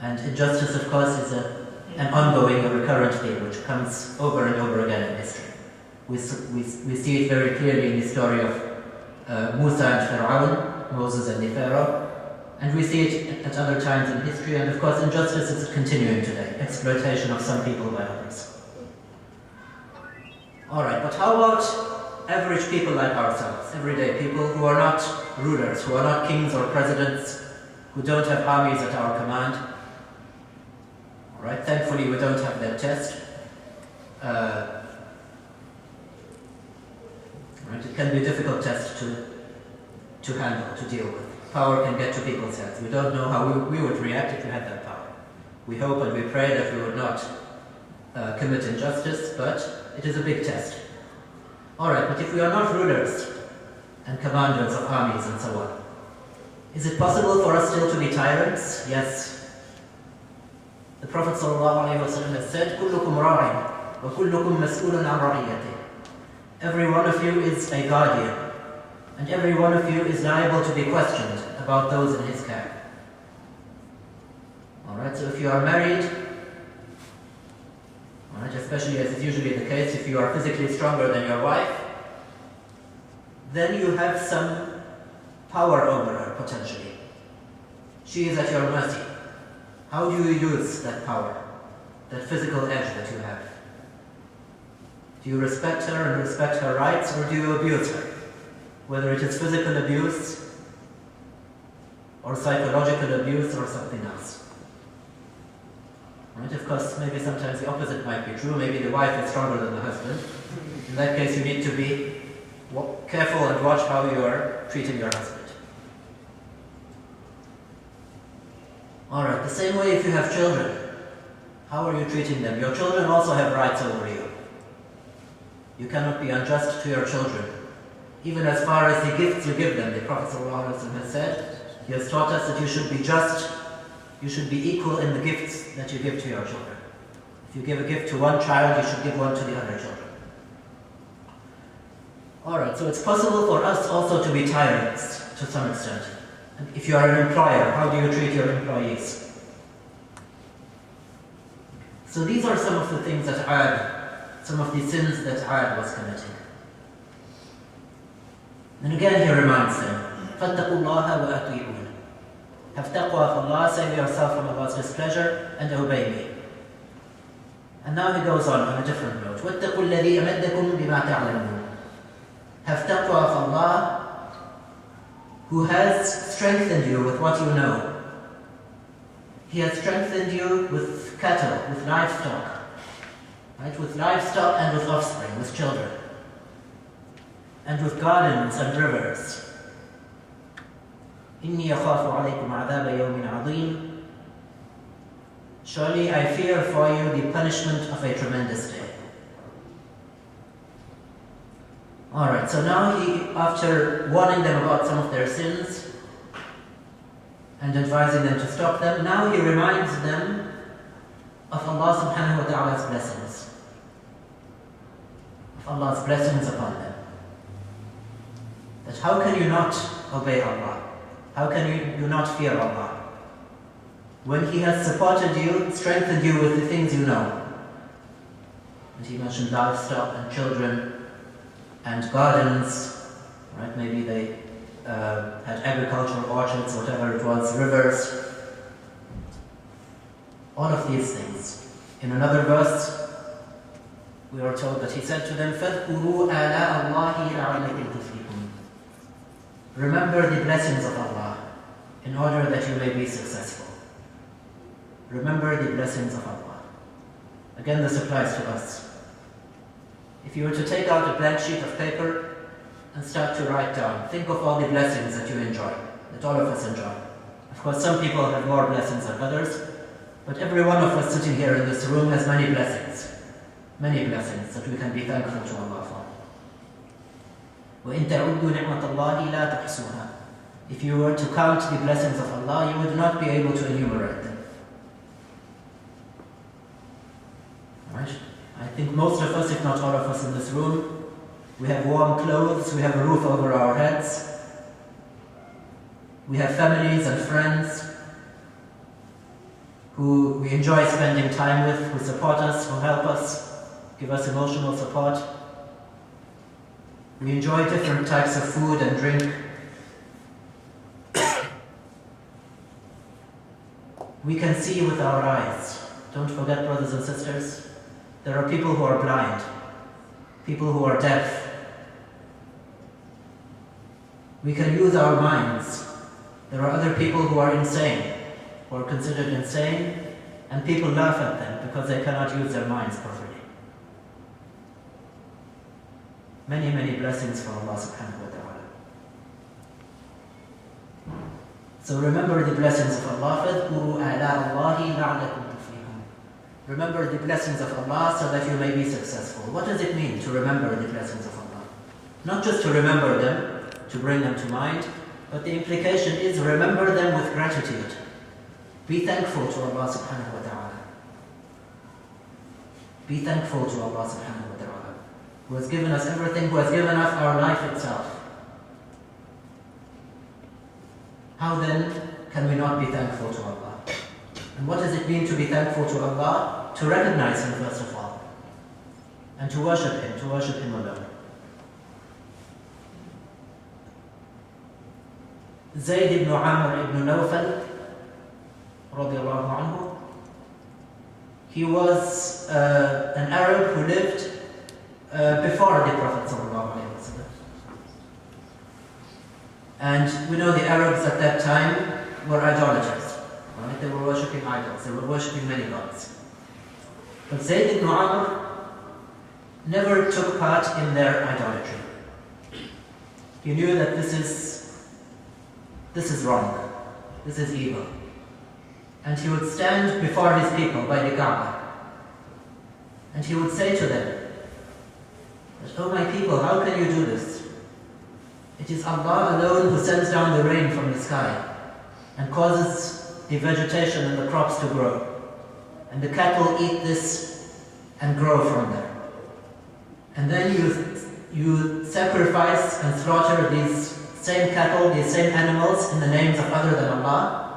And injustice, of course, is an ongoing, a recurrent theme which comes over and over again in history. We see it very clearly in the story of Musa and Pharaoh, Moses and the Pharaoh, and we see it at other times in history, and of course injustice is continuing today, exploitation of some people by others. Alright, but how about average people like ourselves, everyday people who are not rulers, who are not kings or presidents, who don't have armies at our command? Alright, thankfully we don't have that test. Right, it can be a difficult test to handle, to deal with. Power can get to people's heads. We don't know how we would react if we had that power. We hope and we pray that we would not commit injustice, but it is a big test. Alright, but if we are not rulers and commanders of armies and so on, is it possible for us still to be tyrants? Yes. The Prophet ﷺ has said, كُلُّكُمْ رَاعٍ وَكُلُّكُمْ مَسْئُولٌ عَنْ رَعِيَّتِهِ. Every one of you is a guardian, and every one of you is liable to be questioned about those in his care. Alright, so if you are married, alright, especially as is usually the case, if you are physically stronger than your wife, then you have some power over her, potentially. She is at your mercy. How do you use that power, that physical edge that you have? Do you respect her and respect her rights, or do you abuse her? Whether it is physical abuse, or psychological abuse, or something else. Right? Of course, maybe sometimes the opposite might be true. Maybe the wife is stronger than the husband. In that case, you need to be careful and watch how you are treating your husband. Alright, the same way if you have children. How are you treating them? Your children also have rights over you. You cannot be unjust to your children. Even as far as the gifts you give them, the Prophet ﷺ has said, he has taught us that you should be just, you should be equal in the gifts that you give to your children. If you give a gift to one child, you should give one to the other children. Alright, so it's possible for us also to be tyrants to some extent. And if you are an employer, how do you treat your employees? So these are some of the things that some of the sins that Aad was committing. And again he reminds them, فَاتَّقُوا اللَّهَ وَأَطِيعُونَ. Have taqwa of Allah, save yourself from Allah's displeasure, and obey me. And now he goes on a different note. وَاتَّقُوا الَّذِي أَمَدَّكُمْ بِمَا تَعْلَمُونَ. Have taqwa of Allah, who has strengthened you with what you know. He has strengthened you with cattle, with livestock. Right? With livestock and with offspring, with children. And with gardens and rivers. إِنِّي أَخَافُ عَلَيْكُمْ عَذَابَ يَوْمٍ عَظِيمٍ. Surely I fear for you the punishment of a tremendous day. Alright, so now he, after warning them about some of their sins and advising them to stop them, now he reminds them of Allah subhanahu wa ta'ala's blessings. Of Allah's blessings upon them. That how can you not obey Allah? How can you not fear Allah? When He has supported you, strengthened you with the things you know. And He mentioned livestock and children and gardens, right? Maybe they had agricultural orchards, whatever it was, rivers. All of these things. In another verse, we are told that He said to them, فَاذْكُرُوا آلَاءَ اللَّهِ لَعَلَّكُمْ تُفْلِحُونَ. Remember the blessings of Allah in order that you may be successful. Remember the blessings of Allah. Again, this applies to us. If you were to take out a blank sheet of paper and start to write down, think of all the blessings that you enjoy, that all of us enjoy. Of course, some people have more blessings than others, but every one of us sitting here in this room has many blessings that we can be thankful to Allah for. وَإِن تَعُدُّوا نِعْمَةَ اللَّهِ لَا تُحْصُوهَا. If you were to count the blessings of Allah, you would not be able to enumerate them. Right? I think most of us, if not all of us in this room, we have warm clothes, we have a roof over our heads, we have families and friends who we enjoy spending time with, who support us, who help us, give us emotional support. We enjoy different types of food and drink. We can see with our eyes. Don't forget, brothers and sisters, there are people who are blind, people who are deaf. We can use our minds. There are other people who are insane, who are considered insane, and people laugh at them because they cannot use their minds properly. Many, many blessings from Allah subhanahu wa ta'ala. So remember the blessings of Allah. فَاذْكُرُوا آلَاءَ اللَّهِ لَعْلَكُمْ تُفْلِحُونَ. Remember the blessings of Allah so that you may be successful. What does it mean to remember the blessings of Allah? Not just to remember them, to bring them to mind, but the implication is remember them with gratitude. Be thankful to Allah subhanahu wa ta'ala. Be thankful to Allah subhanahu wa ta'ala, who has given us everything, who has given us our life itself. How then can we not be thankful to Allah? And what does it mean to be thankful to Allah? To recognize Him first of all, and to worship Him alone. Zayd ibn Amr ibn Nawfal, radiallahu anhu, he was an Arab who lived before the Prophet sallallahu alaihi wasallam. And we know the Arabs at that time were idolaters. Right? They were worshipping idols. They were worshipping many gods. But Zayd ibn Amr never took part in their idolatry. He knew that this is wrong. This is evil. And he would stand before his people by the Kaaba. And he would say to them, "Oh my people, how can you do this? It is Allah alone who sends down the rain from the sky and causes the vegetation and the crops to grow. And the cattle eat this and grow from there. And then you sacrifice and slaughter these same cattle, these same animals in the names of other than Allah,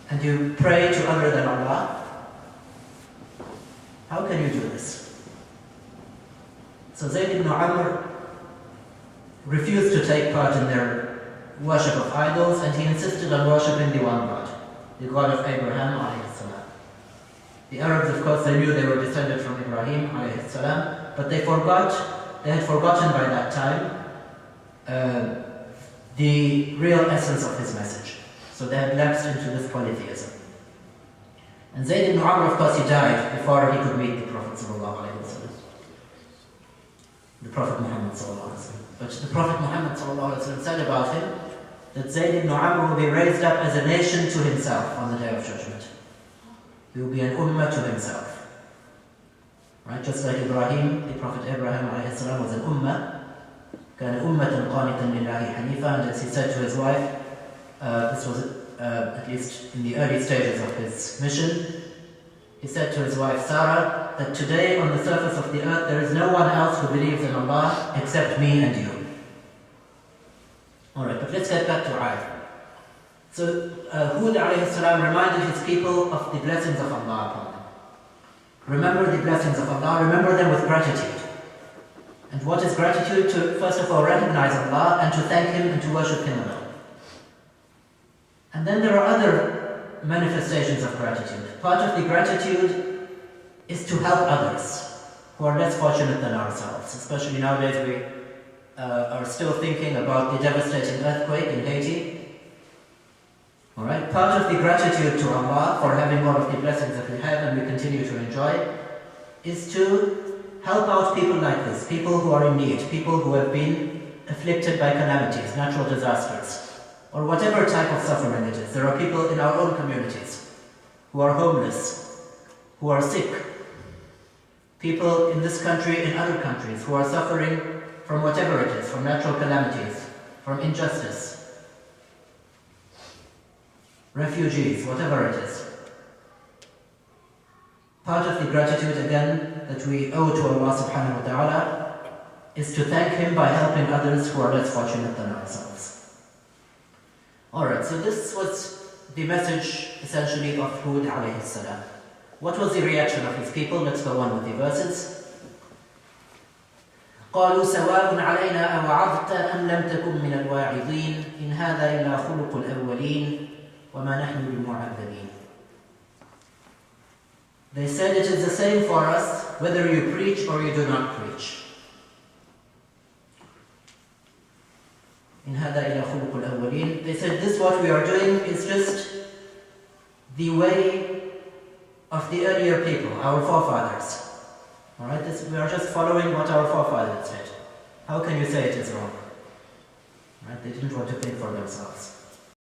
and you pray to other than Allah. How can you do this?" So Zayd ibn Amr refused to take part in their worship of idols, and he insisted on worshipping the one God, the God of Abraham alayhi salam. The Arabs, of course, they knew they were descended from Ibrahim alayhi salam, but they had forgotten by that time the real essence of his message. So they had lapsed into this polytheism. And Zayd ibn Amr, of course, he died before he could meet the Prophet sallallahu alaihi wasallam. The Prophet Muhammad sallallahu alaihi wasallam. But the Prophet Muhammad sallallahu alaihi wasallam said about him that Zayd ibn Amr will be raised up as a nation to himself on the Day of Judgment. He will be an ummah to himself. Right? Just like Ibrahim, the Prophet Abraham alayhi salam was an ummah. كان أمة قانتا لله حنيفا, and as he said to his wife, this was at least in the early stages of his mission, he said to his wife Sarah that today on the surface of the earth there is no one else who believes in Allah except me and you. Alright, but let's get back to Aad. So Hud alayhi salam reminded his people of the blessings of Allah upon them. Remember the blessings of Allah, remember them with gratitude. And what is gratitude? To first of all recognize Allah and to thank Him and to worship Him alone. And then there are other manifestations of gratitude. Part of the gratitude is to help others who are less fortunate than ourselves. Especially nowadays we are still thinking about the devastating earthquake in Haiti. Alright, part of the gratitude to Allah for having all of the blessings that we have and we continue to enjoy is to help out people like this, people who are in need, people who have been afflicted by calamities, natural disasters, or whatever type of suffering it is. There are people in our own communities who are homeless, who are sick, people in this country, in other countries, who are suffering from whatever it is, from natural calamities, from injustice, refugees, whatever it is. Part of the gratitude, again, that we owe to Allah subhanahu wa ta'ala is to thank Him by helping others who are less fortunate than ourselves. Alright, so this was the message essentially of Hud alayhi salam. What was the reaction of his people? Let's go on with the verses. قالوا سواء علينا أوعظت أم لم تكن من الواعظين إن هذا إلا خلق الأولين وما نحن بمعذبين. They said it is the same for us whether you preach or you do not preach. إن هذا إلا خلق الأولين. They said this what we are doing is just the way of the earlier people, our forefathers. Alright, we are just following what our forefathers did. How can you say it is wrong? Right? They didn't want to think for themselves.